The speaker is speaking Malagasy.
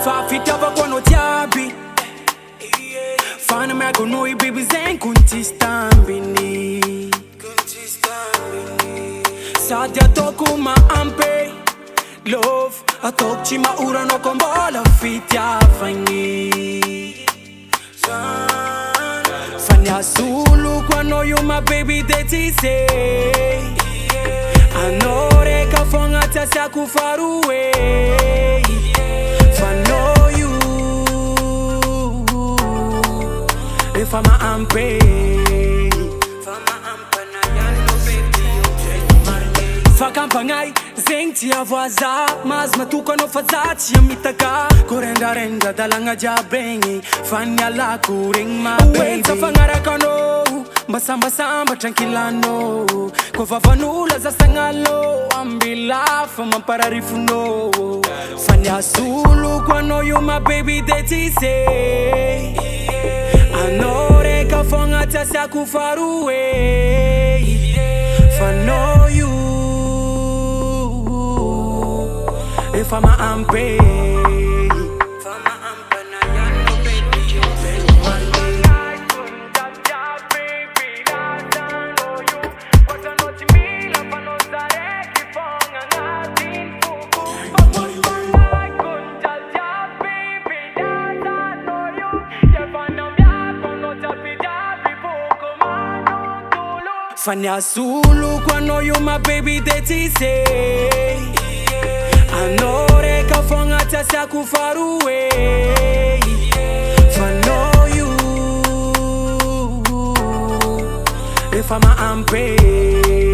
Fa fitava quando ti abbi. Fanno me con noi baby zen kunti stambini. Sa ti attocco ma ampe. Love attocci ma ora no con bola fitti a fagni. Fanya sulu quando you my baby that he say. Anore ka fonga ta sa ku far away. Fano you if I'm a ampe. Fa campangai zenti a voza mas matuka no fazati ya mitaka korenda renda dalanga jabengi fanya la kuring ma baby fangara kano masamba samba tranquilano ko vavanula za sangalo ambila fama pararifuno fanya sulu kwano you my baby that he say anore ka fonga tasa ku far away fano you if I'm a ampe. Fanya sulu quando you my baby that he say. Anore ka fonga ta sa ku far away. Fano you if I'm a ampe.